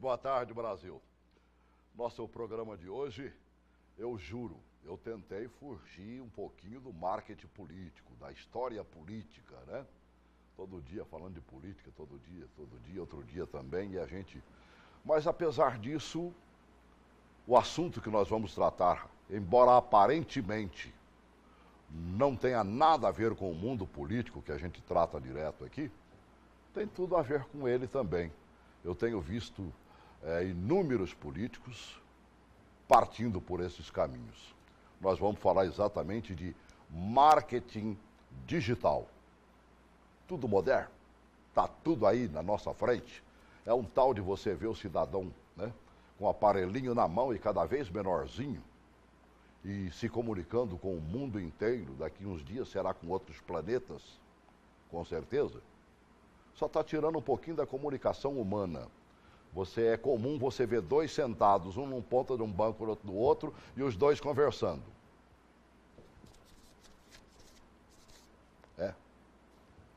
boa tarde, Brasil. Nosso programa de hoje, eu juro, eu tentei fugir um pouquinho do marketing político, da história política, né? Todo dia falando de política, todo dia, outro dia também, e a gente... Mas apesar disso, o assunto que nós vamos tratar, embora aparentemente não tenha nada a ver com o mundo político que a gente trata direto aqui, tem tudo a ver com ele também. Eu tenho visto inúmeros políticos partindo por esses caminhos. Nós vamos falar exatamente de marketing digital. Tudo moderno, está tudo aí na nossa frente. É um tal de você ver o cidadão, né, com o aparelhinho na mão e cada vez menorzinho, e se comunicando com o mundo inteiro. Daqui uns dias será com outros planetas, com certeza. Só está tirando um pouquinho da comunicação humana. É comum você ver dois sentados, um num ponta de um banco, outro do outro, e os dois conversando.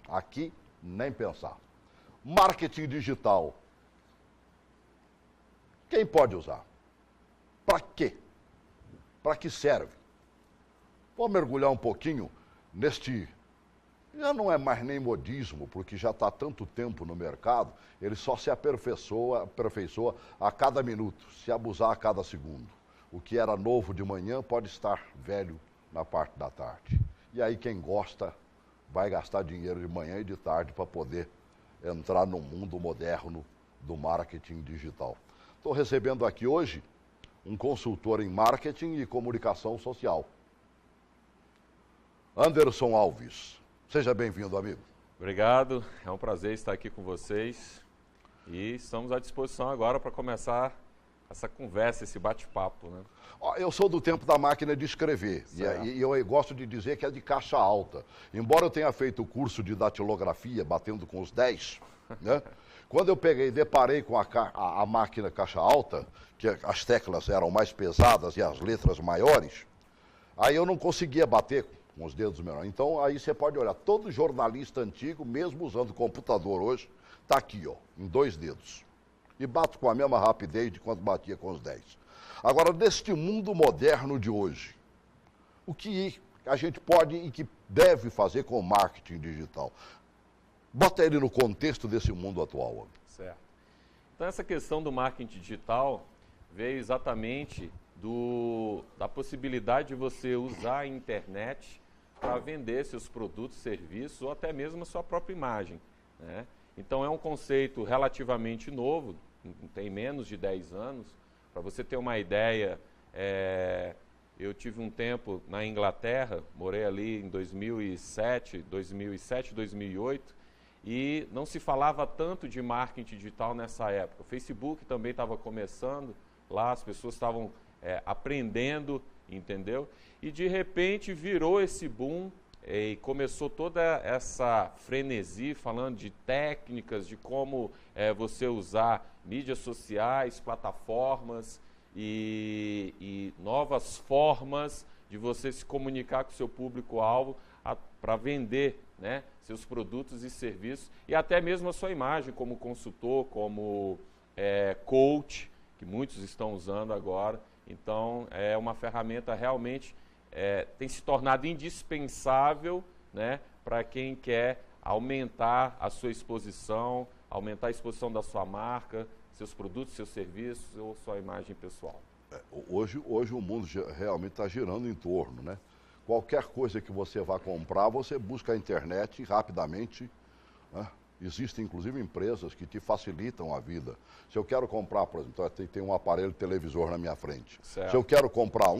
Aqui, nem pensar. Marketing digital. Quem pode usar? Para quê? Para que serve? Vou mergulhar um pouquinho neste... Já não é mais nem modismo, porque já está há tanto tempo no mercado, ele só se aperfeiçoa a cada minuto, se abusar a cada segundo. O que era novo de manhã pode estar velho na parte da tarde. E aí quem gosta vai gastar dinheiro de manhã e de tarde para poder entrar no mundo moderno do marketing digital. Estou recebendo aqui hoje um consultor em marketing e comunicação social. Anderson Alves. Seja bem-vindo, amigo. Obrigado, é um prazer estar aqui com vocês e estamos à disposição agora para começar essa conversa, esse bate-papo, né? Eu sou do tempo da máquina de escrever e eu gosto de dizer que é de caixa alta. Embora eu tenha feito o curso de datilografia, batendo com os 10, né? Quando eu deparei com a máquina caixa alta, que as teclas eram mais pesadas e as letras maiores, aí eu não conseguia bater com os dedos menores. Então, aí você pode olhar, todo jornalista antigo, mesmo usando computador hoje, está aqui, ó, em 2 dedos. E bato com a mesma rapidez de quando batia com os 10. Agora, neste mundo moderno de hoje, o que a gente pode e que deve fazer com o marketing digital? Bota ele no contexto desse mundo atual. Certo. Então, essa questão do marketing digital veio exatamente da possibilidade de você usar a internet para vender seus produtos, serviços ou até mesmo a sua própria imagem, né? Então é um conceito relativamente novo, tem menos de 10 anos. Para você ter uma ideia, eu tive um tempo na Inglaterra, morei ali em 2007, 2008, e não se falava tanto de marketing digital nessa época. O Facebook também estava começando, lá as pessoas estavam aprendendo, entendeu? E de repente virou esse boom e começou toda essa frenesi falando de técnicas, de como você usar mídias sociais, plataformas e novas formas de você se comunicar com o seu público-alvo para vender, né, seus produtos e serviços e até mesmo a sua imagem como consultor, como coach, que muitos estão usando agora. Então, é uma ferramenta realmente tem se tornado indispensável, né, para quem quer aumentar a sua exposição, aumentar a exposição da sua marca, seus produtos, seus serviços ou sua imagem pessoal. Hoje o mundo realmente está girando em torno, né? Qualquer coisa que você vá comprar, você busca a internet rapidamente, né? Existem, inclusive, empresas que te facilitam a vida. Se eu quero comprar, por exemplo, tem um aparelho televisor na minha frente. Certo. Se eu quero comprar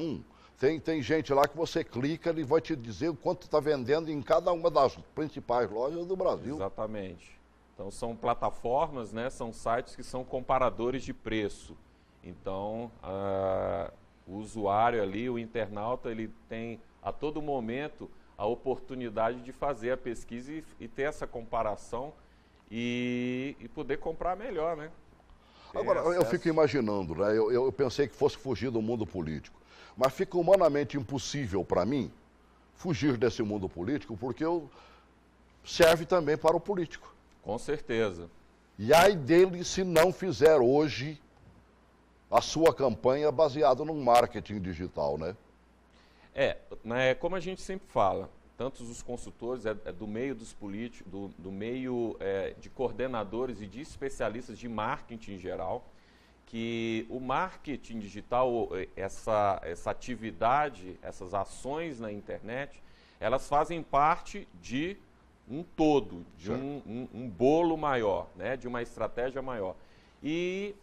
tem gente lá que você clica, ele vai te dizer o quanto está vendendo em cada uma das principais lojas do Brasil. Exatamente. Então, são plataformas, né, são sites que são comparadores de preço. Então, o usuário ali, o internauta, ele tem a todo momento a oportunidade de fazer a pesquisa e ter essa comparação e poder comprar melhor, né? Agora, eu fico imaginando, né? Eu pensei que fosse fugir do mundo político, mas fica humanamente impossível para mim fugir desse mundo político, porque serve também para o político. Com certeza. E ai dele se não fizer hoje a sua campanha baseada no marketing digital, né? Como a gente sempre fala, tanto os consultores, do meio dos políticos, do meio de coordenadores e de especialistas de marketing em geral, que o marketing digital, essa atividade, essas ações na internet, elas fazem parte de um todo, de um bolo maior, né, de uma estratégia maior. E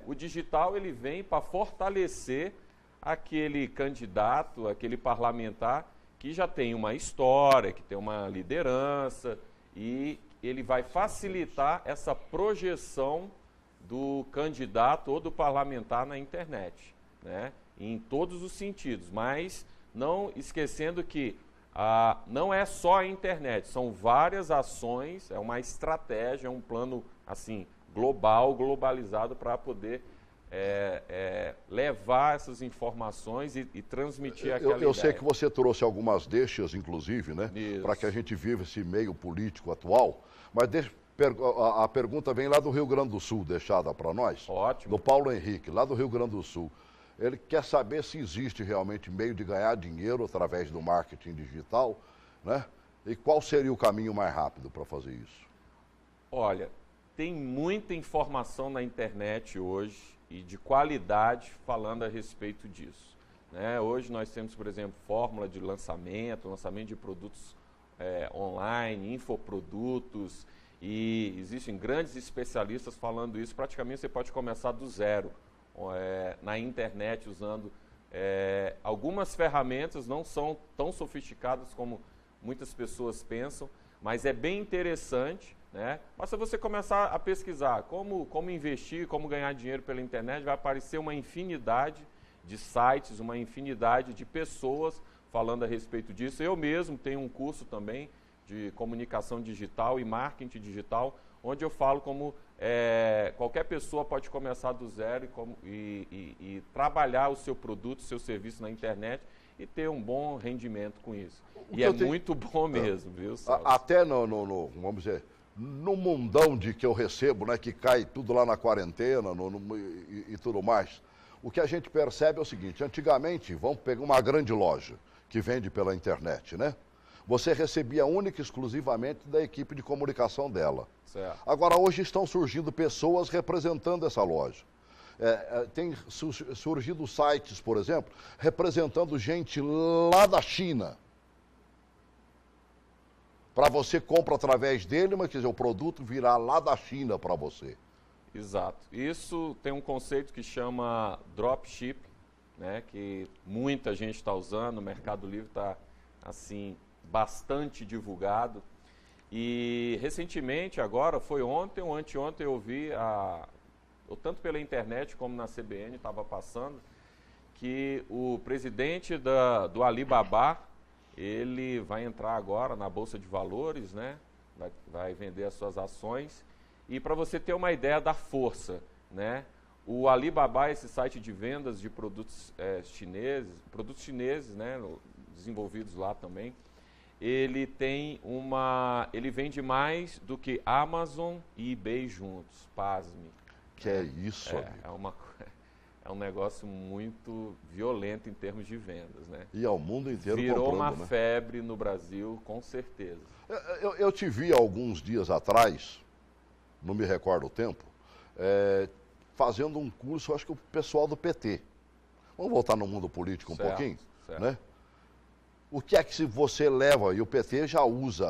o digital ele vem para fortalecer aquele candidato, aquele parlamentar que já tem uma história, que tem uma liderança, e ele vai facilitar essa projeção do candidato ou do parlamentar na internet, né, em todos os sentidos, mas não esquecendo que não é só a internet, são várias ações, é uma estratégia, é um plano assim globalizado para poder levar essas informações e transmitir aquela ideia. Eu sei que você trouxe algumas deixas, inclusive, né, para que a gente viva esse meio político atual, mas a pergunta vem lá do Rio Grande do Sul, deixada para nós. Ótimo. Do Paulo Henrique, lá do Rio Grande do Sul. Ele quer saber se existe realmente meio de ganhar dinheiro através do marketing digital, né? E qual seria o caminho mais rápido para fazer isso? Olha, tem muita informação na internet hoje e de qualidade falando a respeito disso, né? Hoje nós temos, por exemplo, fórmula de lançamento de produtos online, infoprodutos, e existem grandes especialistas falando isso. Praticamente você pode começar do zero. Na internet usando algumas ferramentas, não são tão sofisticadas como muitas pessoas pensam, mas é bem interessante, né? Basta você começar a pesquisar como investir, como ganhar dinheiro pela internet, vai aparecer uma infinidade de sites, uma infinidade de pessoas falando a respeito disso. Eu mesmo tenho um curso também de comunicação digital e marketing digital, onde eu falo como qualquer pessoa pode começar do zero e trabalhar o seu produto, o seu serviço na internet e ter um bom rendimento com isso. E é muito bom mesmo, viu, Celso? Até vamos dizer, no mundão de que eu recebo, né, que cai tudo lá na quarentena e tudo mais, o que a gente percebe é o seguinte: antigamente, vamos pegar uma grande loja que vende pela internet, né? Você recebia única e exclusivamente da equipe de comunicação dela. Certo. Agora, hoje estão surgindo pessoas representando essa loja. Tem surgido sites, por exemplo, representando gente lá da China. Para você compra através dele, mas quer dizer, o produto virá lá da China para você. Exato. Isso tem um conceito que chama dropship, né, que muita gente está usando, o Mercado Livre está assim bastante divulgado. E recentemente, agora, foi ontem ou anteontem, eu vi, tanto pela internet como na CBN, estava passando, que o presidente do Alibaba, ele vai entrar agora na Bolsa de Valores, né? Vai vender as suas ações. E para você ter uma ideia da força, né? O Alibaba, esse site de vendas de produtos chineses, né? Desenvolvidos lá também, ele vende mais do que Amazon e eBay juntos, pasme. Que é isso, amigo? É um negócio muito violento em termos de vendas, né? E ao mundo inteiro virou comprando, uma febre no Brasil, com certeza. Eu te vi alguns dias atrás, não me recordo o tempo, fazendo um curso, acho que o pessoal do PT. Vamos voltar no mundo político um pouquinho, né? O que é que se você leva, e o PT já usa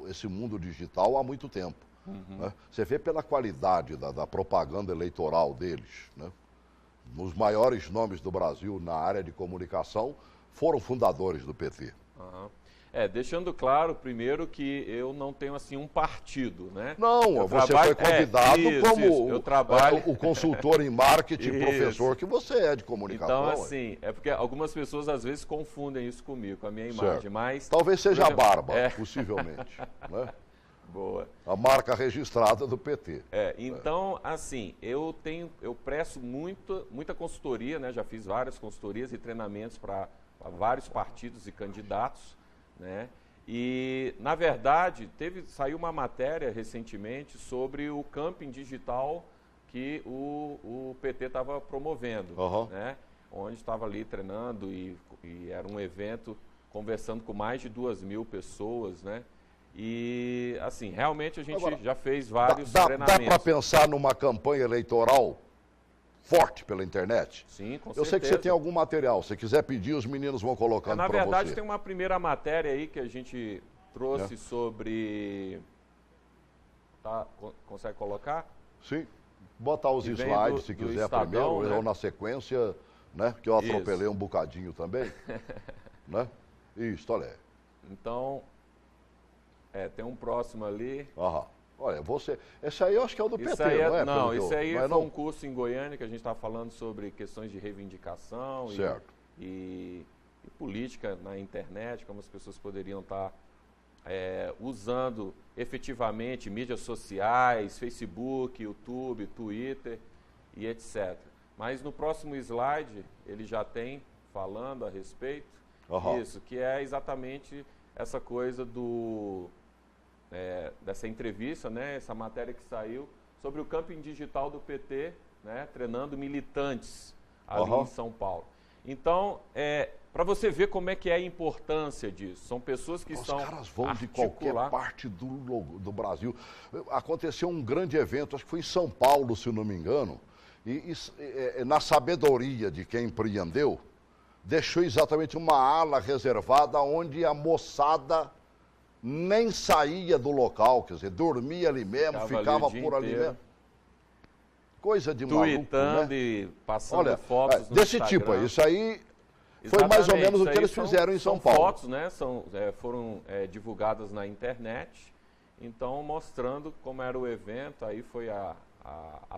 esse mundo digital há muito tempo, né? Você vê pela qualidade da propaganda eleitoral deles, né? Os maiores nomes do Brasil na área de comunicação foram fundadores do PT. Deixando claro, primeiro, que eu não tenho assim um partido, né? Não, você foi convidado como o consultor em marketing, professor que você é de comunicação. Então, assim, é porque algumas pessoas às vezes confundem isso comigo, com a minha imagem, mas... Talvez seja a barba, possivelmente, né? Boa. A marca registrada do PT. Então, assim, eu presto muita consultoria, né? Já fiz várias consultorias e treinamentos para vários partidos e candidatos, né? E, na verdade, saiu uma matéria recentemente sobre o camping digital que o PT estava promovendo, né? Onde estava ali treinando e era um evento conversando com mais de 2.000 pessoas, né? E, assim, realmente a gente agora, já fez vários treinamentos. Dá para pensar numa campanha eleitoral forte pela internet? Sim, com certeza. Eu sei que você tem algum material. Se quiser pedir, os meninos vão colocando para você. Na verdade, tem uma primeira matéria aí que a gente trouxe sobre... Tá, consegue colocar? Sim. Botar os slides, se quiser, Estadão, primeiro, né? Ou na sequência, né? Que eu atropelei um bocadinho também. Né? Isso, olha. Então, tem um próximo ali. Aham. Olha, esse aí eu acho que é o do PT, não é? Não, esse aí foi um curso em Goiânia que a gente está falando sobre questões de reivindicação e política na internet, como as pessoas poderiam estar usando efetivamente mídias sociais, Facebook, YouTube, Twitter e etc. Mas no próximo slide ele já tem falando a respeito disso, que é exatamente essa coisa dessa entrevista, né, essa matéria que saiu sobre o camping digital do PT, né, treinando militantes ali em São Paulo. Então, para você ver como é que é a importância disso, são pessoas que estão... Os caras vão de qualquer parte do Brasil. Aconteceu um grande evento, acho que foi em São Paulo, se não me engano, e na sabedoria de quem empreendeu, deixou exatamente uma ala reservada onde a moçada nem saía do local, quer dizer, dormia ali mesmo, ficava por ali mesmo. Coisa de maluco, tweetando, né? E passando fotos no desse Instagram. Tipo aí, isso aí foi mais ou menos o que eles fizeram em São Paulo. São fotos, né? Foram divulgadas na internet, então mostrando como era o evento, aí foi a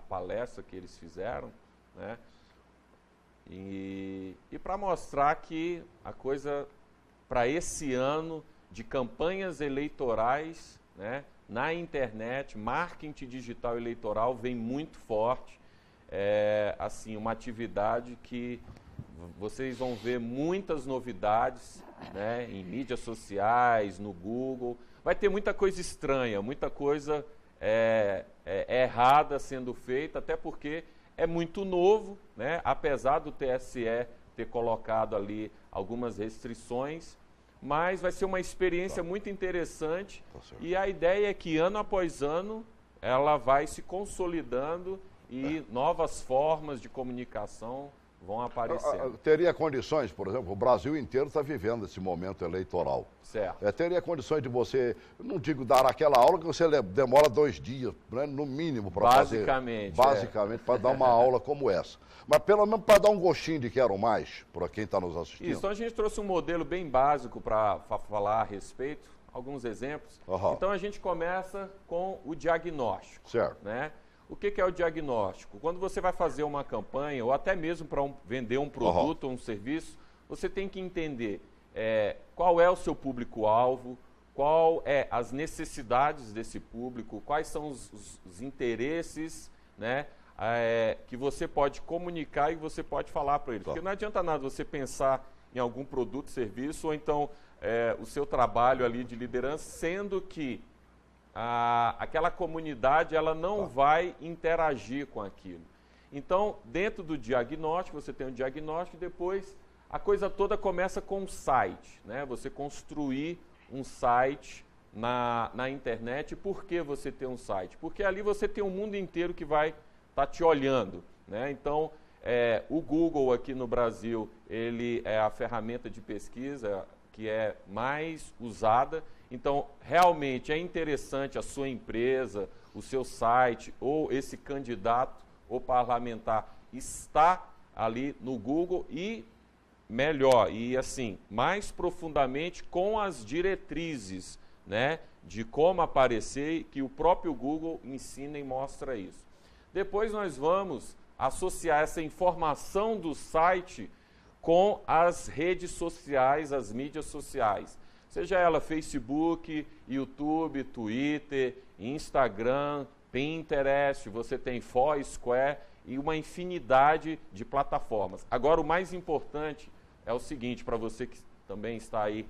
palestra que eles fizeram, né? E para mostrar que a coisa, para esse ano de campanhas eleitorais, né, na internet, marketing digital eleitoral vem muito forte. Assim, uma atividade que vocês vão ver muitas novidades, né, em mídias sociais, no Google. Vai ter muita coisa estranha, muita coisa errada sendo feita, até porque é muito novo, né, apesar do TSE ter colocado ali algumas restrições, mas vai ser uma experiência muito interessante e a ideia é que ano após ano ela vai se consolidando e novas formas de comunicação vão aparecendo. Teria condições, por exemplo, o Brasil inteiro está vivendo esse momento eleitoral. Certo. Teria condições de você, não digo dar aquela aula que você demora 2 dias, né, no mínimo, para fazer. Basicamente, para dar uma aula como essa. Mas pelo menos para dar um gostinho de quero mais, para quem está nos assistindo. Isso, então a gente trouxe um modelo bem básico para falar a respeito, alguns exemplos. Então a gente começa com o diagnóstico. Certo. Né? O que é o diagnóstico? Quando você vai fazer uma campanha, ou até mesmo para vender um produto ou um serviço, você tem que entender qual é o seu público-alvo, qual é as necessidades desse público, quais são os interesses, né, que você pode comunicar e você pode falar para ele. Porque não adianta nada você pensar em algum produto, serviço, ou então o seu trabalho ali de liderança, sendo que aquela comunidade ela não vai interagir com aquilo. Então, dentro do diagnóstico, você tem um diagnóstico e depois a coisa toda começa com um site, né? Você construir um site na internet. Por que você tem um site? Porque ali você tem um mundo inteiro que vai estar te olhando, né? Então, o Google aqui no Brasil, ele é a ferramenta de pesquisa que é mais usada. Então, realmente é interessante a sua empresa, o seu site ou esse candidato ou parlamentar estar ali no Google e melhor, e assim, mais profundamente com as diretrizes, né, de como aparecer, que o próprio Google ensina e mostra isso. Depois nós vamos associar essa informação do site com as redes sociais, as mídias sociais. Seja ela Facebook, YouTube, Twitter, Instagram, Pinterest, você tem Foursquare e uma infinidade de plataformas. Agora, o mais importante é o seguinte, para você que também está aí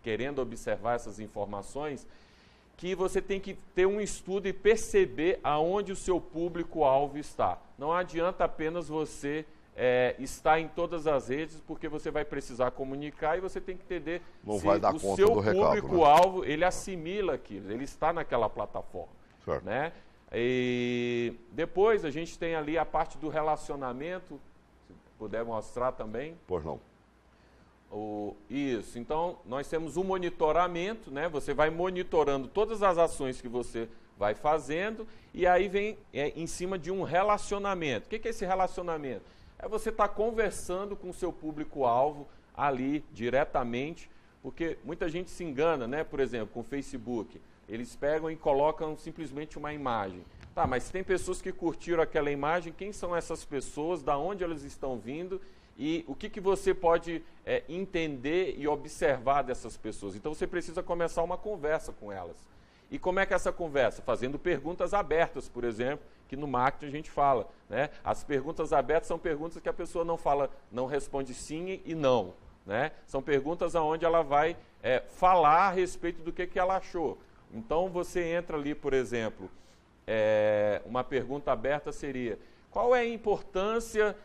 querendo observar essas informações, que você tem que ter um estudo e perceber aonde o seu público-alvo está. Não adianta apenas você estar em todas as redes, porque você vai precisar comunicar e você tem que entender se o seu público-alvo, né, ele assimila aquilo, ele está naquela plataforma. Certo. Né? E depois a gente tem ali a parte do relacionamento, se puder mostrar também. Pois não. Isso, então nós temos um monitoramento, né? Você vai monitorando todas as ações que você vai fazendo e aí vem em cima de um relacionamento. O que é esse relacionamento? É você estar conversando com o seu público-alvo ali diretamente, porque muita gente se engana, né? Por exemplo, com o Facebook, eles pegam e colocam simplesmente uma imagem. Tá, mas tem pessoas que curtiram aquela imagem, quem são essas pessoas, da onde elas estão vindo? E o que você pode entender e observar dessas pessoas. Então, você precisa começar uma conversa com elas. E como é que é essa conversa? Fazendo perguntas abertas, por exemplo, que no marketing a gente fala. Né? As perguntas abertas são perguntas que a pessoa não responde sim e não. Né? São perguntas onde ela vai falar a respeito do que ela achou. Então, você entra ali, por exemplo, uma pergunta aberta seria: qual é a importância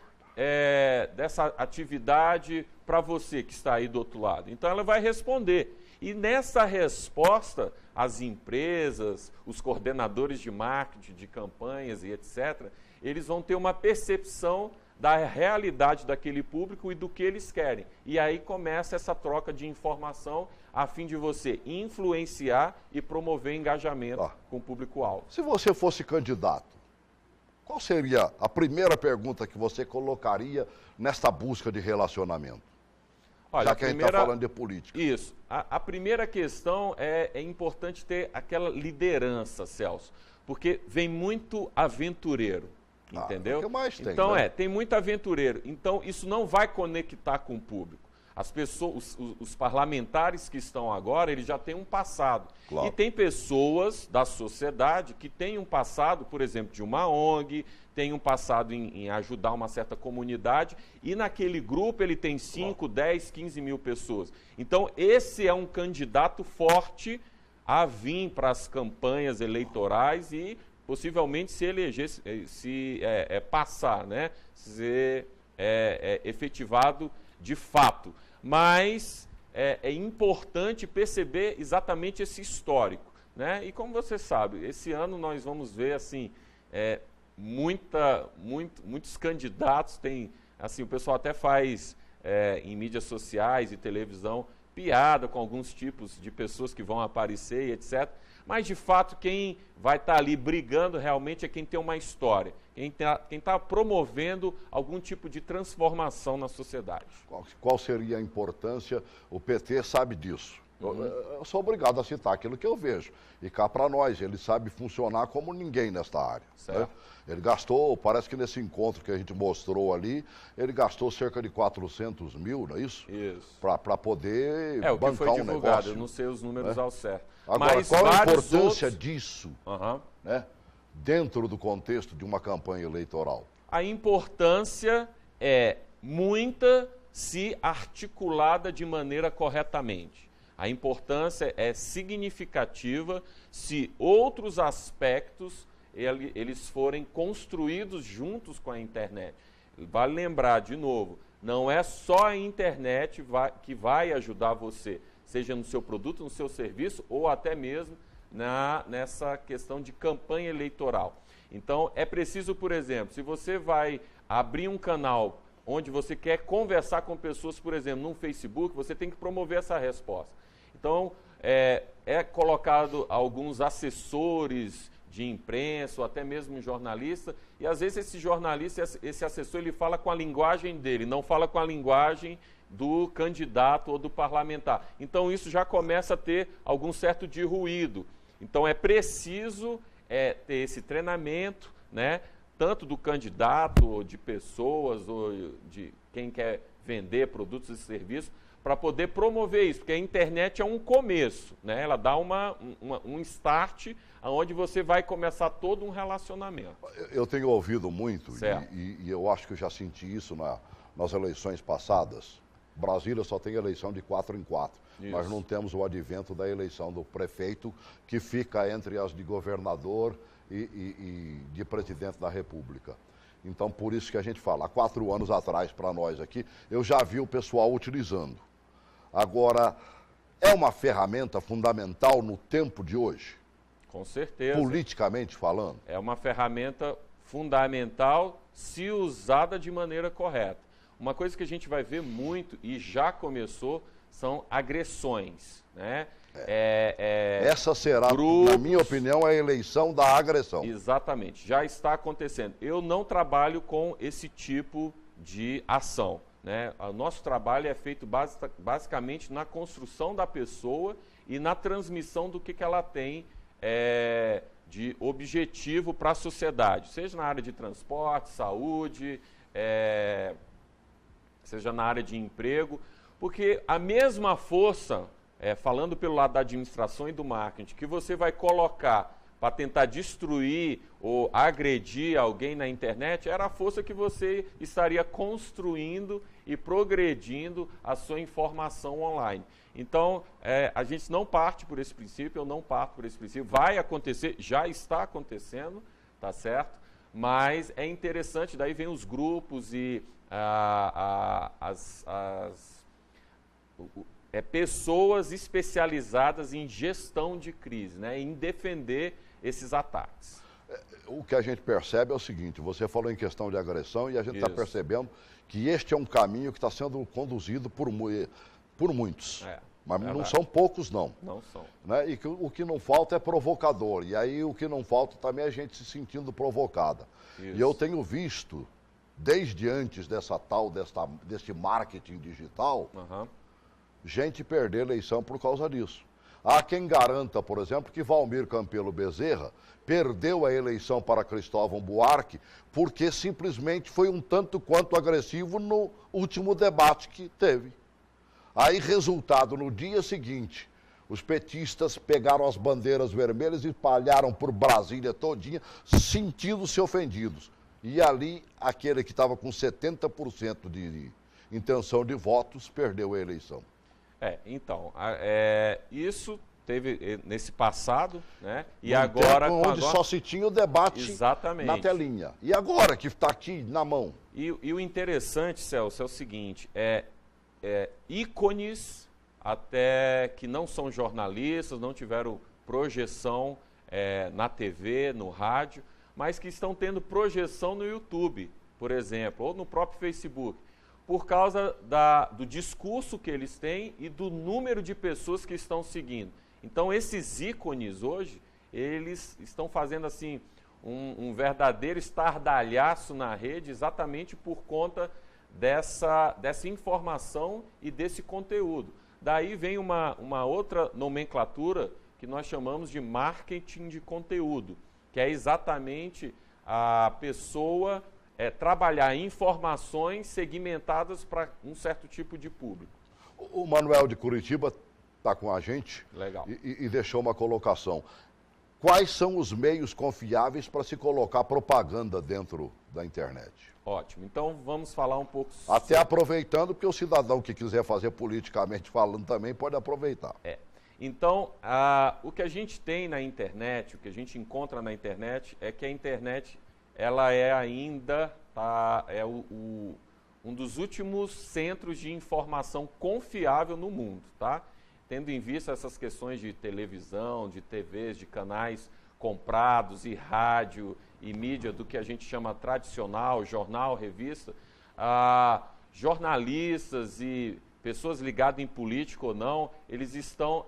dessa atividade para você que está aí do outro lado? Então ela vai responder. E nessa resposta, as empresas, os coordenadores de marketing, de campanhas e etc., eles vão ter uma percepção da realidade daquele público e do que eles querem. E aí começa essa troca de informação a fim de você influenciar e promover engajamento com o público-alvo. Se você fosse candidato, qual seria a primeira pergunta que você colocaria nessa busca de relacionamento? Olha, já que a gente está falando de política. Isso. A primeira questão é importante ter aquela liderança, Celso, porque vem muito aventureiro, entendeu? É o que mais tem, então, né? Tem muito aventureiro. Então, isso não vai conectar com o público. As pessoas, os parlamentares que estão agora, eles já têm um passado. Claro. E tem pessoas da sociedade que têm um passado, por exemplo, de uma ONG, tem um passado em ajudar uma certa comunidade, e naquele grupo ele tem 5, 10, 15 mil pessoas. Então, esse é um candidato forte a vir para as campanhas eleitorais e possivelmente se eleger, passar, né? Ser efetivado de fato. Mas é importante perceber exatamente esse histórico, né? E como você sabe, esse ano nós vamos ver assim, muitos candidatos. Tem, assim, o pessoal até faz em mídias sociais e televisão piada com alguns tipos de pessoas que vão aparecer e etc. Mas, de fato, quem vai estar ali brigando realmente é quem tem uma história, quem tá promovendo algum tipo de transformação na sociedade. Qual seria a importância? O PT sabe disso. Eu sou obrigado a citar aquilo que eu vejo. E cá para nós, ele sabe funcionar como ninguém nesta área. Né? Ele gastou, parece que nesse encontro que a gente mostrou ali, ele gastou cerca de 400 mil, não é isso? Isso. Para poder o que bancar foi divulgado, negócio. Eu não sei os números ao certo. Agora, mas qual a importância disso, né, dentro do contexto de uma campanha eleitoral? A importância é muita se articulada de maneira corretamente. A importância é significativa se outros aspectos eles forem construídos juntos com a internet. Vale lembrar, de novo, não é só a internet que vai ajudar você, seja no seu produto, no seu serviço ou até mesmo nessa questão de campanha eleitoral. Então, é preciso, por exemplo, se você vai abrir um canal onde você quer conversar com pessoas, por exemplo, no Facebook, você tem que promover essa resposta. Então, é colocado alguns assessores de imprensa ou até mesmo um jornalista, e às vezes esse jornalista, esse assessor, ele fala com a linguagem dele, não fala com a linguagem do candidato ou do parlamentar. Então, isso já começa a ter algum certo de ruído. Então, é preciso ter esse treinamento, né, tanto do candidato, ou de pessoas, ou de quem quer vender produtos e serviços, para poder promover isso, porque a internet é um começo, né? Ela dá um start onde você vai começar todo um relacionamento. Eu tenho ouvido muito, e eu acho que eu já senti isso nas eleições passadas, Brasília só tem eleição de 4 em 4. Isso. Nós não temos o advento da eleição do prefeito, que fica entre as de governador e de presidente da República. Então, por isso que a gente fala, há 4 anos atrás, para nós aqui, eu já vi o pessoal utilizando. Agora, é uma ferramenta fundamental no tempo de hoje? Com certeza. Politicamente falando? É uma ferramenta fundamental se usada de maneira correta. Uma coisa que a gente vai ver muito, e já começou, são agressões, né? Essa será, grupos, na minha opinião, a eleição da agressão. Exatamente, já está acontecendo. Eu não trabalho com esse tipo de ação, né? O nosso trabalho é feito basicamente na construção da pessoa e na transmissão do que ela tem de objetivo para a sociedade, seja na área de transporte, saúde, seja na área de emprego, porque a mesma força, falando pelo lado da administração e do marketing, que você vai colocar para tentar destruir ou agredir alguém na internet, era a força que você estaria construindo e progredindo a sua informação online. Então, a gente não parte por esse princípio, eu não parto por esse princípio, vai acontecer, já está acontecendo, tá certo? Mas é interessante, daí vem os grupos e pessoas especializadas em gestão de crise, né, em defender esses ataques. O que a gente percebe é o seguinte, você falou em questão de agressão e a gente está percebendo que este é um caminho que está sendo conduzido por muitos. Mas não são poucos, não. Não são. Né? E o que não falta é provocador. E aí o que não falta também é a gente se sentindo provocada. Isso. E eu tenho visto, desde antes deste marketing digital, gente perder eleição por causa disso. Há quem garanta, por exemplo, que Valmir Campelo Bezerra perdeu a eleição para Cristóvão Buarque porque simplesmente foi um tanto quanto agressivo no último debate que teve. Aí, resultado, no dia seguinte, os petistas pegaram as bandeiras vermelhas e espalharam por Brasília todinha, sentindo-se ofendidos. E ali, aquele que estava com 70% de intenção de votos, perdeu a eleição. Então, isso teve nesse passado, né? E agora... Onde só se tinha o debate na telinha. E agora, que está aqui na mão? E o interessante, Celso, é o seguinte, ícones até que não são jornalistas, não tiveram projeção na TV, no rádio, mas que estão tendo projeção no YouTube, por exemplo, ou no próprio Facebook, por causa do discurso que eles têm e do número de pessoas que estão seguindo. Então, esses ícones hoje, eles estão fazendo assim um verdadeiro estardalhaço na rede exatamente por conta dessa informação e desse conteúdo. Daí vem uma outra nomenclatura que nós chamamos de marketing de conteúdo, que é exatamente a pessoa trabalhar informações segmentadas para um certo tipo de público. O Manuel de Curitiba está com a gente. Legal. E deixou uma colocação. Quais são os meios confiáveis para se colocar propaganda dentro da internet? Ótimo. Então, vamos falar um pouco... Até aproveitando, porque o cidadão que quiser fazer politicamente falando também pode aproveitar. Então, o que a gente tem na internet, o que a gente encontra na internet, é que a internet, ela é ainda um dos últimos centros de informação confiável no mundo, tá? Tendo em vista essas questões de televisão, de TVs, de canais comprados e rádio e mídia do que a gente chama tradicional, jornal, revista, jornalistas e pessoas ligadas em política ou não, eles estão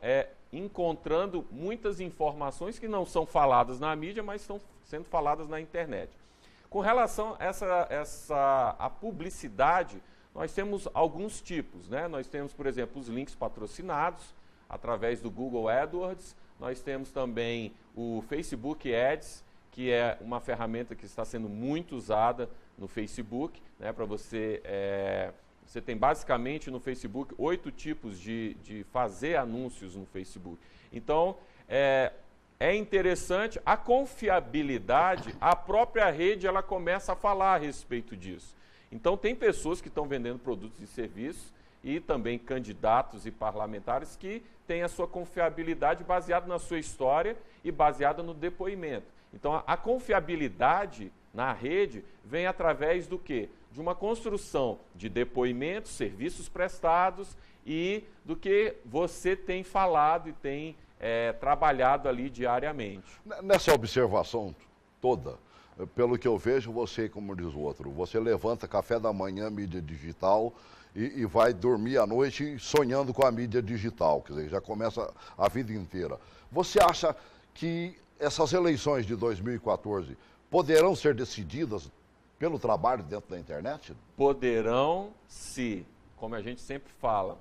encontrando muitas informações que não são faladas na mídia, mas estão sendo faladas na internet. Com relação a a publicidade, nós temos alguns tipos, né? Nós temos, por exemplo, os links patrocinados através do Google AdWords. Nós temos também o Facebook Ads, que é uma ferramenta que está sendo muito usada no Facebook, né? Para você tem basicamente no Facebook 8 tipos de fazer anúncios no Facebook. Então, é interessante, a confiabilidade, a própria rede ela começa a falar a respeito disso. Então, tem pessoas que estão vendendo produtos e serviços e também candidatos e parlamentares que têm a sua confiabilidade baseada na sua história e baseada no depoimento. Então, a confiabilidade na rede vem através do quê? De uma construção de depoimentos, serviços prestados e do que você tem falado e tem trabalhado ali diariamente. Nessa observação toda, pelo que eu vejo, você, como diz o outro, você levanta café da manhã, mídia digital, e vai dormir à noite sonhando com a mídia digital, quer dizer, já começa a vida inteira. Você acha que essas eleições de 2014 poderão ser decididas pelo trabalho dentro da internet? Poderão, se, como a gente sempre fala,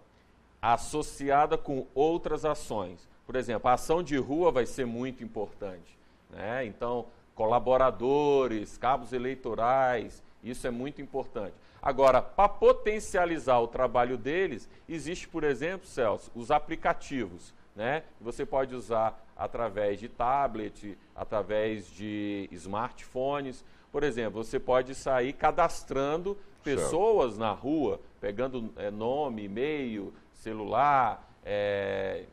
associada com outras ações. Por exemplo, a ação de rua vai ser muito importante, né? Então, colaboradores, cabos eleitorais, isso é muito importante. Agora, para potencializar o trabalho deles, existe, por exemplo, Celso, os aplicativos, né? Você pode usar através de tablet, através de smartphones. Por exemplo, você pode sair cadastrando pessoas na rua, pegando nome, e-mail, celular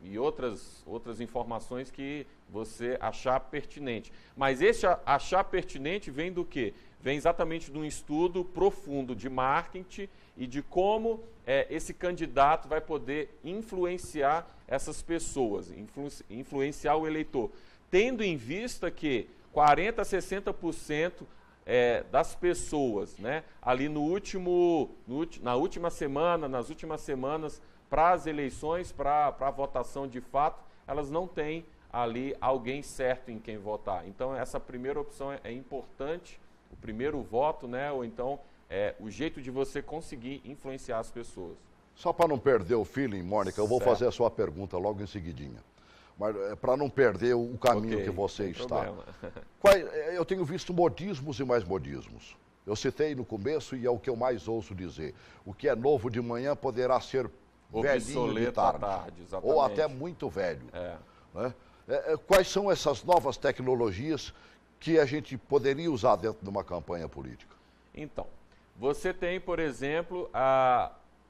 e outras informações que você achar pertinente. Mas esse achar pertinente vem do quê? Vem exatamente de um estudo profundo de marketing e de como esse candidato vai poder influenciar essas pessoas, influenciar o eleitor, tendo em vista que 40% a 60% das pessoas, né, ali na última semana, nas últimas semanas, para as eleições, para a votação de fato, elas não têm ali alguém certo em quem votar. Então, essa primeira opção é importante, o primeiro voto, né, ou então o jeito de você conseguir influenciar as pessoas. Só para não perder o feeling, Mônica, eu vou fazer a sua pergunta logo em seguidinha. Mas para não perder o caminho que você está. Eu tenho visto modismos e mais modismos. Eu citei no começo e é o que eu mais ouço dizer. O que é novo de manhã poderá ser velhinho de tarde, ou até muito velho. Né? Quais são essas novas tecnologias que a gente poderia usar dentro de uma campanha política? Então, você tem, por exemplo,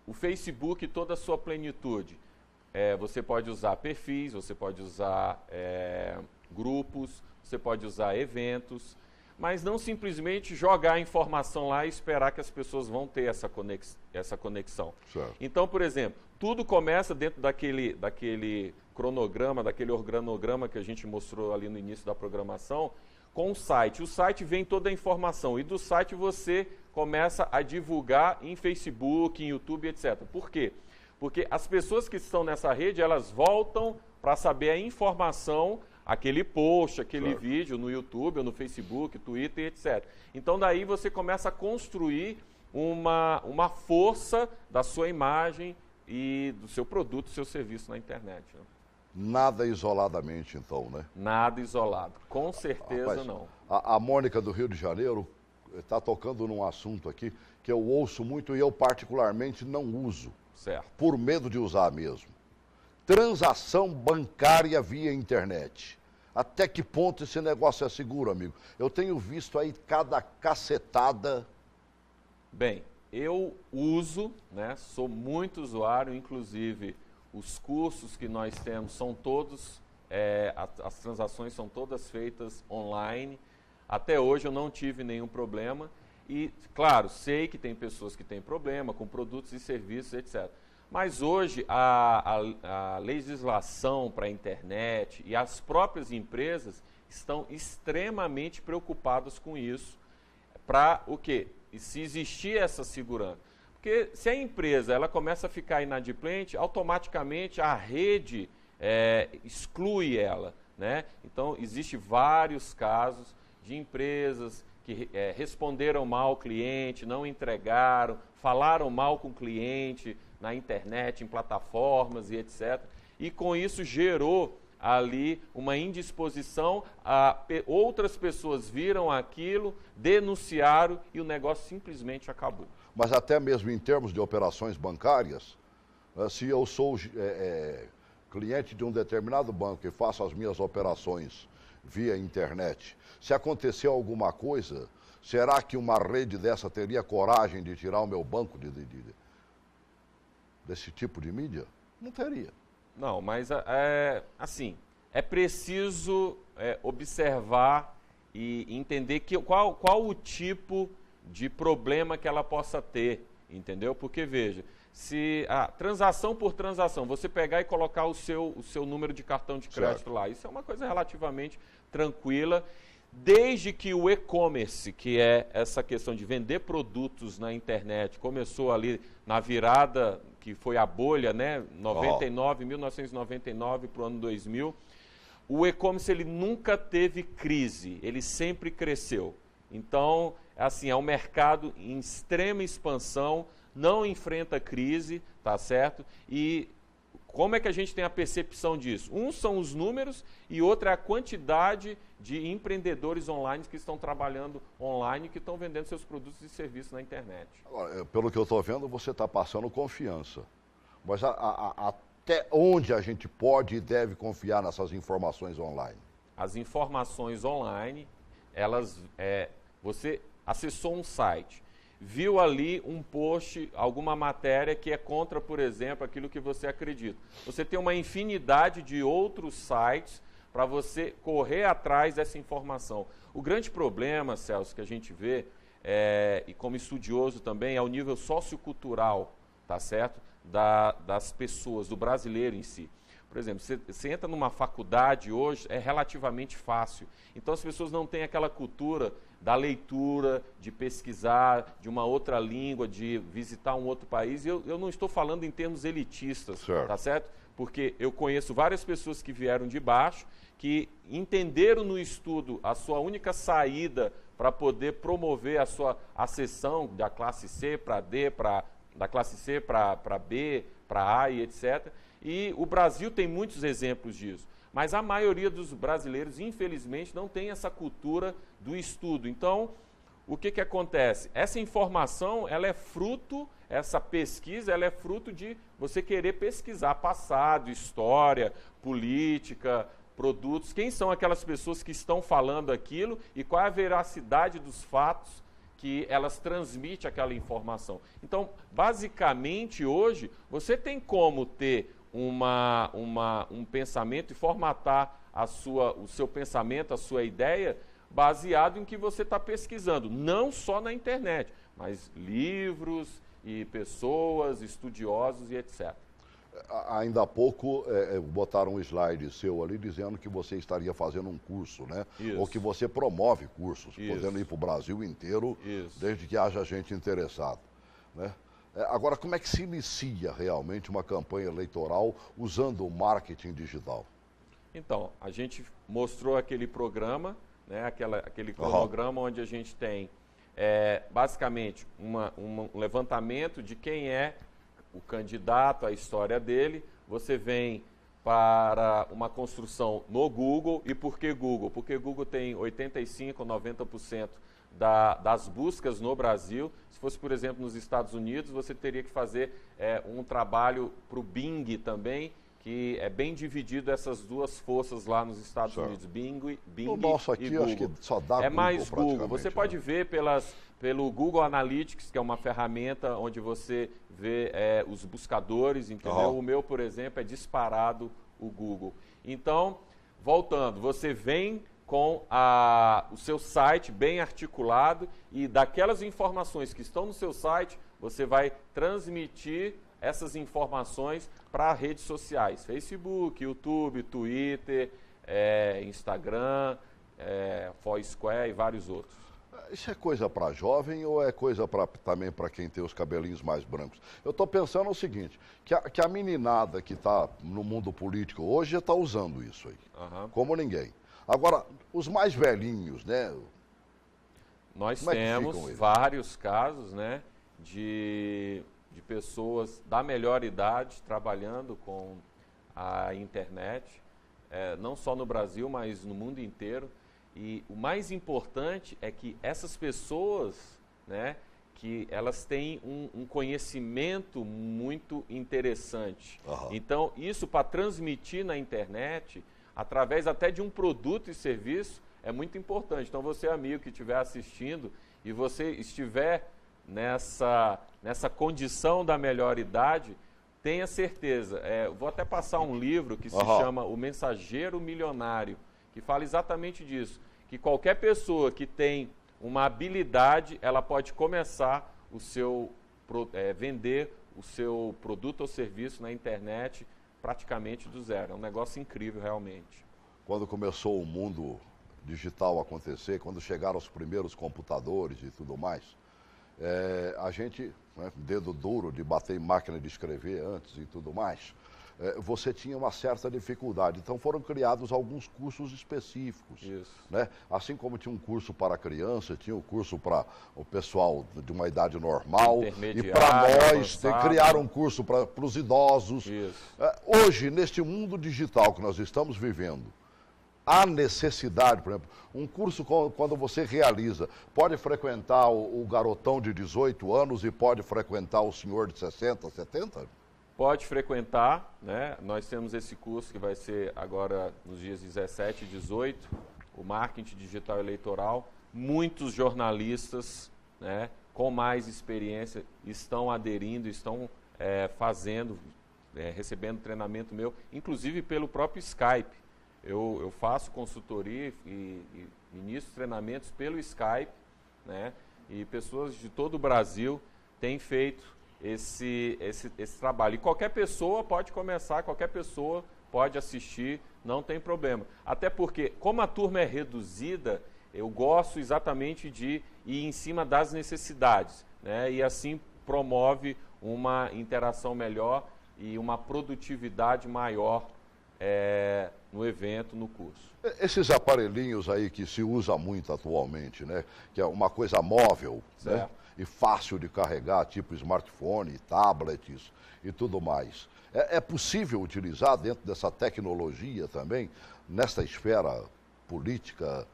o Facebook toda a sua plenitude. Você pode usar perfis, você pode usar grupos, você pode usar eventos, mas não simplesmente jogar a informação lá e esperar que as pessoas vão ter essa conexão. Certo. Então, por exemplo, tudo começa dentro daquele cronograma, daquele organograma que a gente mostrou ali no início da programação, com o site. O site vem toda a informação e do site você começa a divulgar em Facebook, em YouTube, etc. Por quê? Porque as pessoas que estão nessa rede, elas voltam para saber a informação, aquele post, aquele vídeo no YouTube, ou no Facebook, Twitter, etc. Então, daí você começa a construir uma força da sua imagem e do seu produto, do seu serviço na internet. Né? Nada isoladamente, então, né? Nada isolado, com certeza. Rapaz, não. A Mônica do Rio de Janeiro está tocando num assunto aqui que eu ouço muito e eu particularmente não uso. Certo. Por medo de usar mesmo. Transação bancária via internet. Até que ponto esse negócio é seguro, amigo? Eu tenho visto aí cada cacetada. Bem, eu uso, né? Sou muito usuário, inclusive os cursos que nós temos são todos, as transações são todas feitas online. Até hoje eu não tive nenhum problema. E, claro, sei que tem pessoas que têm problema com produtos e serviços, etc. Mas hoje a legislação para a internet e as próprias empresas estão extremamente preocupadas com isso. Para o quê? E se existir essa segurança. Porque se a empresa ela começa a ficar inadimplente, automaticamente a rede exclui ela. Né? Então, existem vários casos de empresas que responderam mal ao cliente, não entregaram, falaram mal com o cliente na internet, em plataformas e etc. E com isso gerou ali uma indisposição, outras pessoas viram aquilo, denunciaram e o negócio simplesmente acabou. Mas até mesmo em termos de operações bancárias, se eu sou cliente de um determinado banco e faço as minhas operações via internet, se acontecer alguma coisa, será que uma rede dessa teria coragem de tirar o meu banco desse tipo de mídia? Não teria. Não, mas assim, é preciso observar e entender qual o tipo de problema que ela possa ter, entendeu? Porque, veja, se a transação por transação, você pegar e colocar o seu número de cartão de crédito lá, isso é uma coisa relativamente tranquila, desde que o e-commerce, que é essa questão de vender produtos na internet, começou ali na virada, que foi a bolha, né, 1999 para o ano 2000, o e-commerce ele nunca teve crise, ele sempre cresceu. Então, assim, é um mercado em extrema expansão, não enfrenta crise, tá certo? E como é que a gente tem a percepção disso? Um são os números e outro é a quantidade de empreendedores online que estão trabalhando online e que estão vendendo seus produtos e serviços na internet. Agora, pelo que eu estou vendo, você está passando confiança. Mas até onde a gente pode e deve confiar nessas informações online? As informações online, você acessou um site, viu ali um post, alguma matéria que é contra, por exemplo, aquilo que você acredita. Você tem uma infinidade de outros sites para você correr atrás dessa informação. O grande problema, Celso, que a gente vê, e como estudioso também, é o nível sociocultural, tá certo? Das pessoas, do brasileiro em si. Por exemplo, você entra numa faculdade hoje, é relativamente fácil. Então as pessoas não têm aquela cultura da leitura, de pesquisar, de uma outra língua, de visitar um outro país. Eu não estou falando em termos elitistas, tá certo? Porque eu conheço várias pessoas que vieram de baixo, que entenderam no estudo a sua única saída para poder promover a sua ascensão da classe C para D, da classe C para B, para A e etc. E o Brasil tem muitos exemplos disso. Mas a maioria dos brasileiros, infelizmente, não tem essa cultura do estudo. Então, o que acontece? Essa informação, essa pesquisa, ela é fruto de você querer pesquisar passado, história, política, produtos. Quem são aquelas pessoas que estão falando aquilo e qual é a veracidade dos fatos que elas transmitem aquela informação. Então, basicamente, hoje, você tem como ter um pensamento e formatar o seu pensamento, a sua ideia, baseado em que você está pesquisando, não só na internet, mas livros e pessoas, estudiosos e etc. Ainda há pouco botaram um slide seu ali dizendo que você estaria fazendo um curso, né? Isso. Ou que você promove cursos, Isso. podendo ir para o Brasil inteiro, Isso. desde que haja gente interessada, né? Agora, como é que se inicia realmente uma campanha eleitoral usando o marketing digital? Então, a gente mostrou aquele programa, né, aquele cronograma onde a gente tem, basicamente, um levantamento de quem é o candidato, a história dele. Você vem para uma construção no Google. E por que Google? Porque Google tem 85% ou 90% das buscas no Brasil. Se fosse, por exemplo, nos Estados Unidos, você teria que fazer um trabalho para o Bing também, que é bem dividido essas duas forças lá nos Estados Unidos, Bing o nosso aqui, e Google. Acho que só dá Google, mais Google. Você pode ver pelo Google Analytics, que é uma ferramenta onde você vê os buscadores, entendeu? O meu, por exemplo, é disparado o Google. Então, voltando, você vem com o seu site bem articulado e daquelas informações que estão no seu site, você vai transmitir essas informações para redes sociais, Facebook, YouTube, Twitter, Instagram, Foursquare e vários outros. Isso é coisa para jovem ou é coisa também para quem tem os cabelinhos mais brancos? Eu estou pensando o seguinte, que a meninada que está no mundo político hoje já está usando isso aí, como ninguém. Agora, os mais velhinhos, né? Nós temos vários casos, né, de pessoas da melhor idade trabalhando com a internet, não só no Brasil, mas no mundo inteiro. E o mais importante é que essas pessoas, né, que elas têm um conhecimento muito interessante. Então, isso para transmitir na internet, através até de um produto e serviço, é muito importante. Então, você, amigo que estiver assistindo e você estiver nessa condição da melhor idade, tenha certeza. Vou até passar um livro que se chama O Mensageiro Milionário, que fala exatamente disso, que qualquer pessoa que tem uma habilidade, ela pode começar vender o seu produto ou serviço na internet praticamente do zero. É um negócio incrível realmente. Quando começou o mundo digital acontecer, quando chegaram os primeiros computadores e tudo mais, a gente, né, dedo duro de bater em máquina de escrever antes e tudo mais, você tinha uma certa dificuldade. Então foram criados alguns cursos específicos. Isso. Né? Assim como tinha um curso para criança, tinha um curso para o pessoal de uma idade normal. E para nós, criaram um curso para os idosos. Isso. Hoje, neste mundo digital que nós estamos vivendo, há necessidade, por exemplo, um curso quando você realiza, pode frequentar o garotão de 18 anos e pode frequentar o senhor de 60, 70? Pode frequentar, né? Nós temos esse curso que vai ser agora nos dias 17 e 18, o Marketing Digital Eleitoral. Muitos jornalistas, né, com mais experiência estão aderindo, estão fazendo, recebendo treinamento meu, inclusive pelo próprio Skype. Eu faço consultoria e ministro treinamentos pelo Skype, né? E pessoas de todo o Brasil têm feito esse trabalho. E qualquer pessoa pode começar, qualquer pessoa pode assistir, não tem problema. Até porque, como a turma é reduzida, eu gosto exatamente de ir em cima das necessidades, né? E assim promove uma interação melhor e uma produtividade maior no evento, no curso. Esses aparelhinhos aí que se usa muito atualmente, né? Que é uma coisa móvel, né? E fácil de carregar, tipo smartphone, tablets e tudo mais. É possível utilizar dentro dessa tecnologia também, nessa esfera política,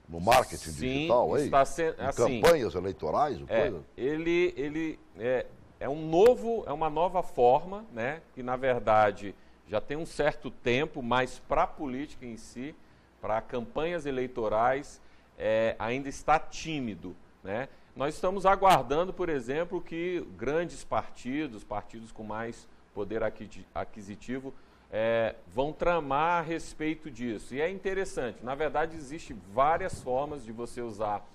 no marketing digital aí? Está sendo, assim, campanhas eleitorais? Coisa? Ele é uma nova forma, né? Que na verdade já tem um certo tempo, mas para a política em si, para campanhas eleitorais, ainda está tímido, né? Nós estamos aguardando, por exemplo, que grandes partidos com mais poder aquisitivo, vão tramar a respeito disso. E é interessante, na verdade, existem várias formas de você usar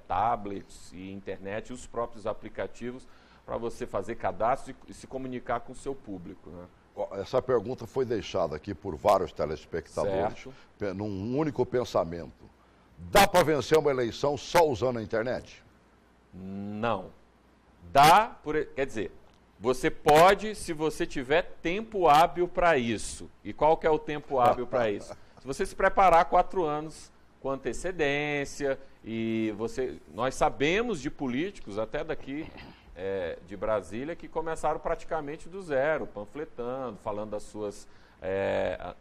tablets e internet, os próprios aplicativos, para você fazer cadastro e se comunicar com o seu público, né? Essa pergunta foi deixada aqui por vários telespectadores, num único pensamento. Dá para vencer uma eleição só usando a internet? Não. Quer dizer, você pode se você tiver tempo hábil para isso. E qual que é o tempo hábil para isso? Se você se preparar 4 anos com antecedência, nós sabemos de políticos, até daqui de Brasília, que começaram praticamente do zero, panfletando, falando das suas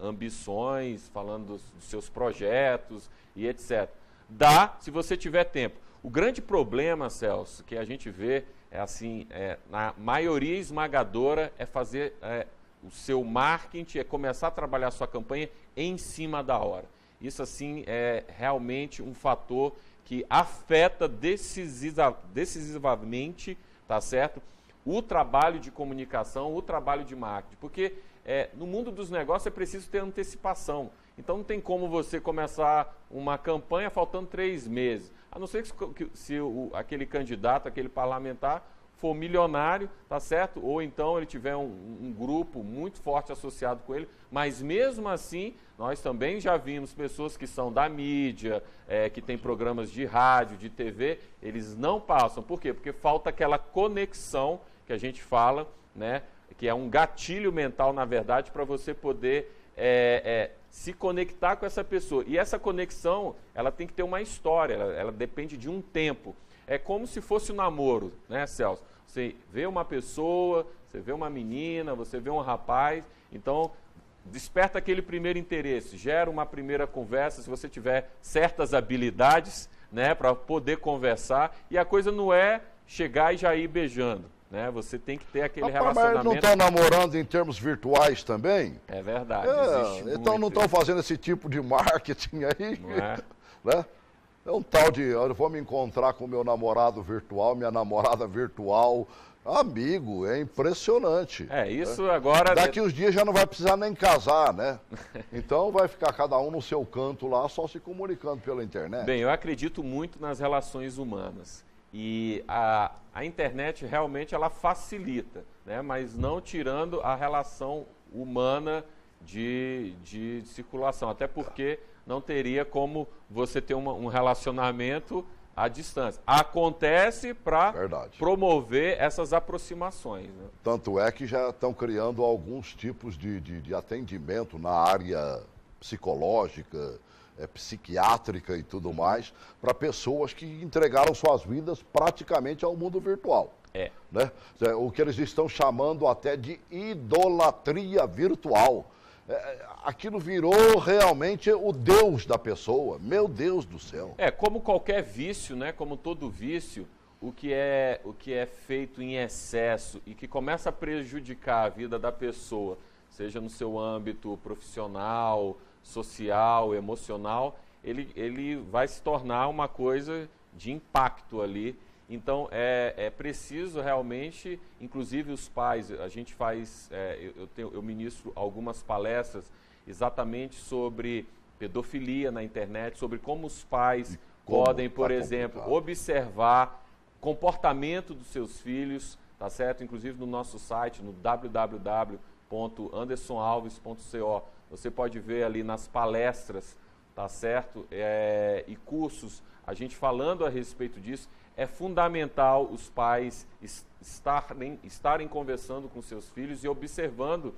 ambições, falando dos seus projetos e etc. Dá se você tiver tempo. O grande problema, Celso, que a gente vê na maioria esmagadora, é fazer o seu marketing, começar a trabalhar a sua campanha em cima da hora. Isso, assim, é realmente um fator que afeta decisivamente, tá certo? O trabalho de comunicação, o trabalho de marketing, porque no mundo dos negócios é preciso ter antecipação. Então não tem como você começar uma campanha faltando 3 meses. A não ser se aquele candidato, aquele parlamentar for milionário, tá certo? Ou então ele tiver um grupo muito forte associado com ele. Mas mesmo assim, nós também já vimos pessoas que são da mídia, que tem programas de rádio, de TV, eles não passam. Por quê? Porque falta aquela conexão que a gente fala, né? Que é um gatilho mental, na verdade, para você poder se conectar com essa pessoa. E essa conexão, ela tem que ter uma história, ela depende de um tempo. É como se fosse um namoro, né, Celso? Você vê uma pessoa, você vê uma menina, você vê um rapaz, então desperta aquele primeiro interesse, gera uma primeira conversa, se você tiver certas habilidades, né, para poder conversar, e a coisa não é chegar e já ir beijando, né? Você tem que ter aquele relacionamento. Mas não estão namorando em termos virtuais também? É verdade. Então não estão fazendo esse tipo de marketing aí? Não é? Né? É um tal de, eu vou me encontrar com meu namorado virtual, minha namorada virtual. Amigo, é impressionante. Isso né? agora... Daqui uns dias já não vai precisar nem casar, né? Então vai ficar cada um no seu canto lá, só se comunicando pela internet. Bem, eu acredito muito nas relações humanas. E a internet realmente ela facilita, né? Mas não tirando a relação humana de circulação. Até porque não teria como você ter um relacionamento à distância. Acontece para promover essas aproximações. Né? Tanto é que já estão criando alguns tipos de atendimento na área psicológica, psiquiátrica e tudo mais, para pessoas que entregaram suas vidas praticamente ao mundo virtual. Né? O que eles estão chamando até de idolatria virtual. Aquilo virou realmente o Deus da pessoa. Meu Deus do céu. Como qualquer vício, né? Como todo vício, o que é feito em excesso e que começa a prejudicar a vida da pessoa, seja no seu âmbito profissional, social, emocional, ele vai se tornar uma coisa de impacto ali. Então, é preciso realmente, inclusive os pais, a gente faz, eu ministro algumas palestras exatamente sobre pedofilia na internet, sobre como os pais podem, por exemplo, observar comportamento dos seus filhos, tá certo? Inclusive no nosso site, no www.andersonalves.co, você pode ver ali nas palestras, tá certo? E cursos, a gente falando a respeito disso. É fundamental os pais estarem conversando com seus filhos e observando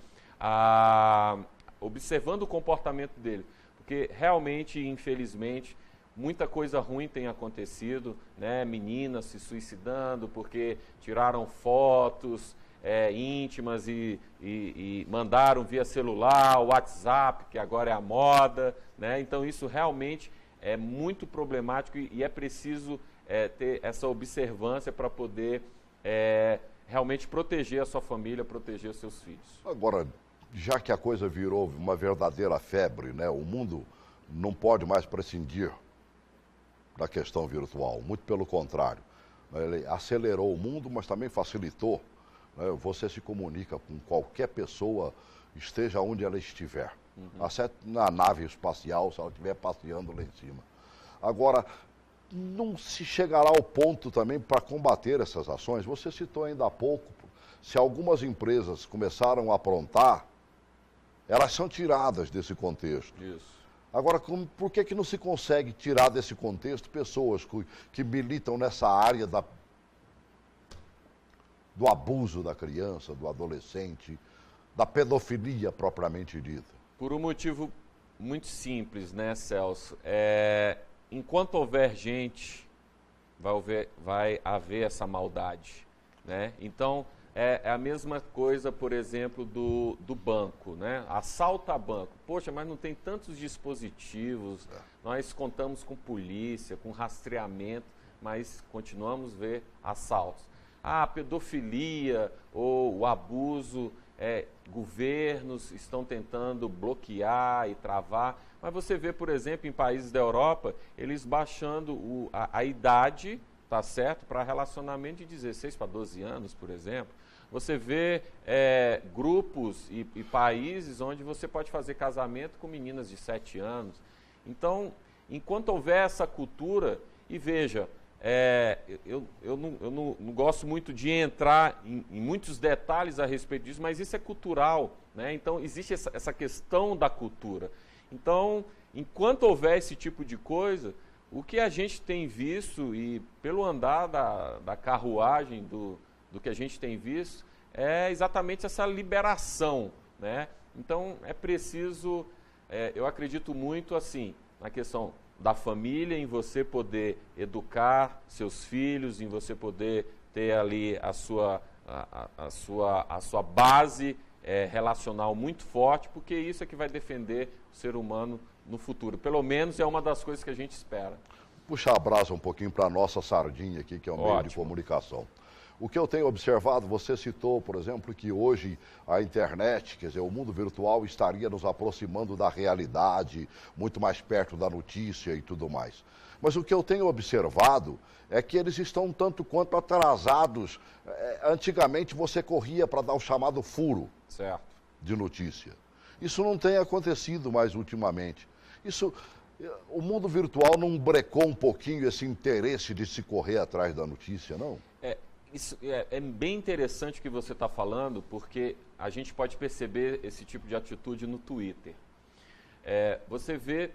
o comportamento dele. Porque realmente, infelizmente, muita coisa ruim tem acontecido, né? Meninas se suicidando porque tiraram fotos íntimas e mandaram via celular, WhatsApp, que agora é a moda, né? Então isso realmente é muito problemático e é preciso ter essa observância para poder realmente proteger a sua família, proteger os seus filhos. Agora, já que a coisa virou uma verdadeira febre, né? O mundo não pode mais prescindir da questão virtual, muito pelo contrário. Ele acelerou o mundo, mas também facilitou. Né? Você se comunica com qualquer pessoa, esteja onde ela estiver. Até na nave espacial, se ela estiver passeando lá em cima. Agora, não se chegará ao ponto também para combater essas ações? Você citou ainda há pouco, se algumas empresas começaram a aprontar, elas são tiradas desse contexto. Isso. Agora, por que não se consegue tirar desse contexto pessoas que militam nessa área do abuso da criança, do adolescente, da pedofilia propriamente dita? Por um motivo muito simples, né, Celso? Enquanto houver gente, vai haver essa maldade, né? Então, é a mesma coisa, por exemplo, do banco, né? Assalta banco. Poxa, mas não tem tantos dispositivos, nós contamos com polícia, com rastreamento, mas continuamos a ver assaltos. Pedofilia ou o abuso, governos estão tentando bloquear e travar, mas você vê, por exemplo, em países da Europa, eles baixando a idade, tá certo, para relacionamento de 16 para 12 anos, por exemplo. Você vê grupos e países onde você pode fazer casamento com meninas de 7 anos. Então, enquanto houver essa cultura, e veja, eu não gosto muito de entrar em muitos detalhes a respeito disso, mas isso é cultural, né? Então, existe essa questão da cultura. Então, enquanto houver esse tipo de coisa, o que a gente tem visto, e pelo andar da carruagem do que a gente tem visto, é exatamente essa liberação, né? Então, é preciso, eu acredito muito assim, na questão da família, em você poder educar seus filhos, em você poder ter ali a sua base relacional muito forte, porque isso é que vai defender o ser humano no futuro. Pelo menos é uma das coisas que a gente espera. Puxar a brasa um pouquinho para a nossa sardinha aqui, que é o meio de comunicação. O que eu tenho observado, você citou, por exemplo, que hoje a internet, quer dizer, o mundo virtual estaria nos aproximando da realidade, muito mais perto da notícia e tudo mais. Mas o que eu tenho observado é que eles estão um tanto quanto atrasados. Antigamente você corria para dar o chamado furo de notícia. Isso não tem acontecido mais ultimamente. O mundo virtual não brecou um pouquinho esse interesse de se correr atrás da notícia, não? Isso é bem interessante o que você está falando, porque a gente pode perceber esse tipo de atitude no Twitter. Você vê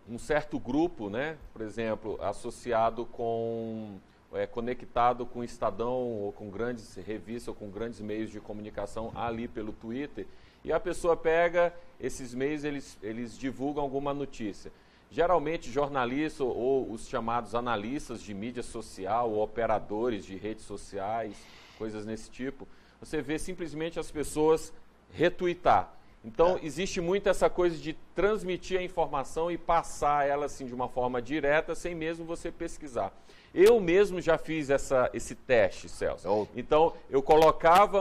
um certo grupo, né, por exemplo, associado com, conectado com o Estadão, ou com grandes revistas, ou com grandes meios de comunicação ali pelo Twitter, e a pessoa pega esses meios, eles divulgam alguma notícia. Geralmente, jornalistas ou os chamados analistas de mídia social, ou operadores de redes sociais, coisas nesse tipo, você vê simplesmente as pessoas retweetar. Então, existe muito essa coisa de transmitir a informação e passar ela assim, de uma forma direta, sem mesmo você pesquisar. Eu mesmo já fiz esse teste, Celso. Então, eu colocava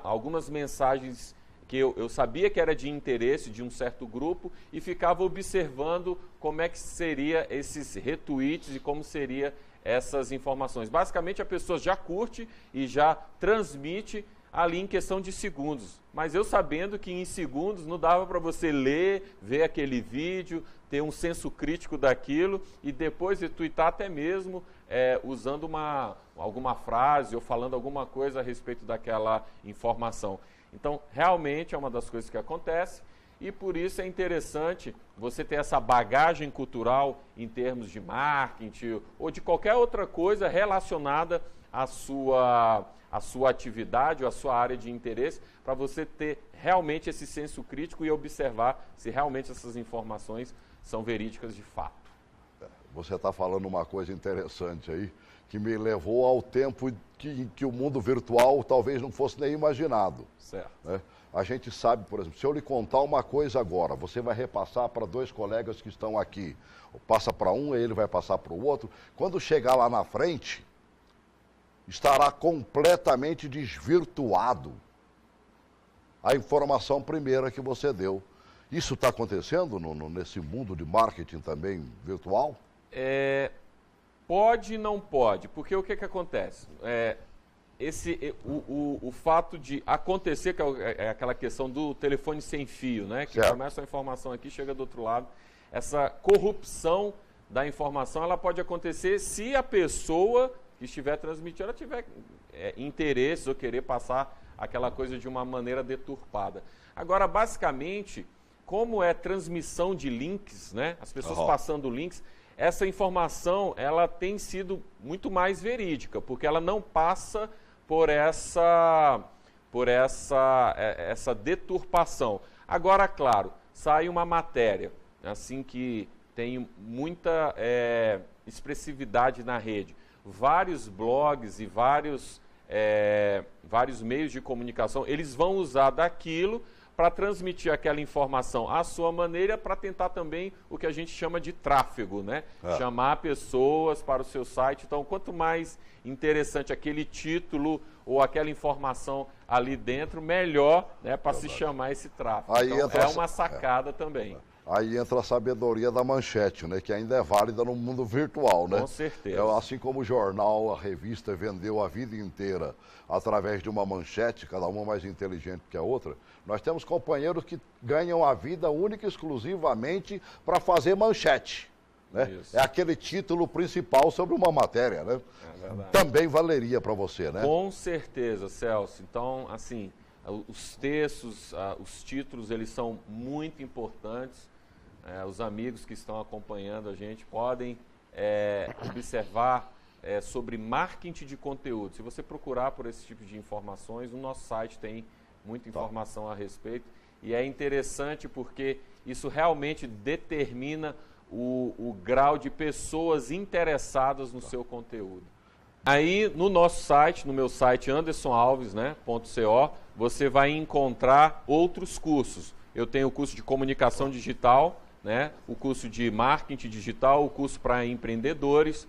algumas mensagens que eu sabia que era de interesse de um certo grupo e ficava observando como é que seria esses retweets e como seria essas informações. Basicamente, a pessoa já curte e já transmite ali em questão de segundos. Mas eu sabendo que em segundos não dava para você ler, ver aquele vídeo, ter um senso crítico daquilo e depois retweetar até mesmo usando alguma frase ou falando alguma coisa a respeito daquela informação. Então, realmente é uma das coisas que acontece e por isso é interessante você ter essa bagagem cultural em termos de marketing ou de qualquer outra coisa relacionada à sua atividade ou à sua área de interesse, para você ter realmente esse senso crítico e observar se realmente essas informações são verídicas de fato. Você está falando uma coisa interessante aí, que me levou ao tempo que o mundo virtual talvez não fosse nem imaginado. Certo. Né? A gente sabe, por exemplo, se eu lhe contar uma coisa agora, você vai repassar para 2 colegas que estão aqui. Passa para um, ele vai passar para o outro. Quando chegar lá na frente, estará completamente desvirtuado a informação primeira que você deu. Isso está acontecendo nesse mundo de marketing também virtual? Pode e não pode, porque o que acontece? O fato de acontecer, que é aquela questão do telefone sem fio, né? Que começa a informação aqui, chega do outro lado. Essa corrupção da informação, ela pode acontecer se a pessoa que estiver transmitindo, ela tiver interesse ou querer passar aquela coisa de uma maneira deturpada. Agora, basicamente, como é transmissão de links, né? As pessoas passando links, essa informação ela tem sido muito mais verídica, porque ela não passa por essa deturpação. Agora, claro, sai uma matéria assim que tem muita expressividade na rede. Vários blogs e vários meios de comunicação, eles vão usar daquilo para transmitir aquela informação à sua maneira, para tentar também o que a gente chama de tráfego, né? Chamar pessoas para o seu site. Então, quanto mais interessante aquele título ou aquela informação ali dentro, melhor, né, para se chamar esse tráfego. Aí então, é uma sacada também. Aí entra a sabedoria da manchete, né, que ainda é válida no mundo virtual, né? Com certeza. Assim como o jornal, a revista vendeu a vida inteira através de uma manchete, cada uma mais inteligente que a outra, nós temos companheiros que ganham a vida única e exclusivamente para fazer manchete. Né? É aquele título principal sobre uma matéria, né? Também valeria para você, né? Com certeza, Celso. Então, assim, os textos, os títulos, eles são muito importantes. Os amigos que estão acompanhando a gente podem observar sobre marketing de conteúdo. Se você procurar por esse tipo de informações, no nosso site tem muita informação a respeito. E é interessante porque isso realmente determina o grau de pessoas interessadas no seu conteúdo. Aí, no nosso site, no meu site andersonalves.co, você vai encontrar outros cursos. Eu tenho o curso de comunicação digital, né? O curso de marketing digital, o curso para empreendedores,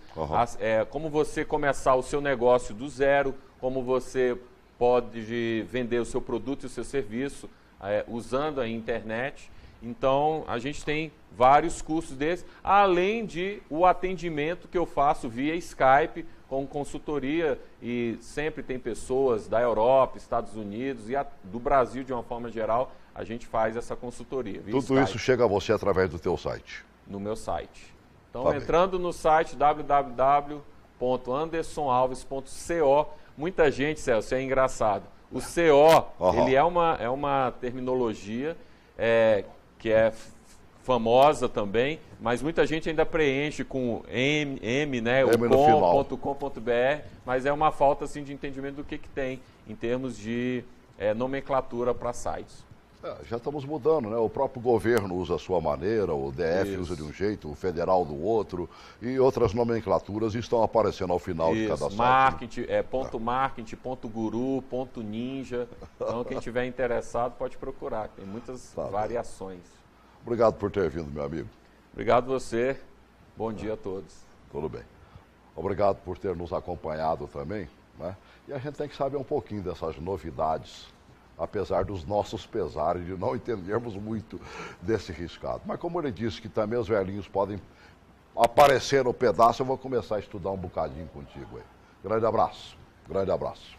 como você começar o seu negócio do zero, como você pode vender o seu produto e o seu serviço usando a internet. Então, a gente tem vários cursos desses, além de o atendimento que eu faço via Skype, com consultoria, e sempre tem pessoas da Europa, Estados Unidos e do Brasil de uma forma geral, a gente faz essa consultoria via Tudo Skype, isso chega a você através do teu site. no meu site. Então, Tá entrando no site www.andersonalves.co, muita gente, Celso, é engraçado. O CO, ele é uma terminologia que é famosa também, mas muita gente ainda preenche com M, né, o com.com.br, mas é uma falta assim, de entendimento do que tem em termos de nomenclatura para sites. Já estamos mudando, né? O próprio governo usa a sua maneira, o DF usa de um jeito, o federal do outro, e outras nomenclaturas estão aparecendo ao final de cada site. Marketing, ponto marketing, ponto guru, ponto ninja. Então, quem tiver interessado pode procurar, tem muitas variações. Obrigado por ter vindo, meu amigo. Obrigado você, bom dia a todos. Tudo bem. Obrigado por ter nos acompanhado também, né? E a gente tem que saber um pouquinho dessas novidades, apesar dos nossos pesares de não entendermos muito desse riscado. Mas como ele disse que também os velhinhos podem aparecer no pedaço, eu vou começar a estudar um bocadinho contigo aí. Grande abraço, grande abraço.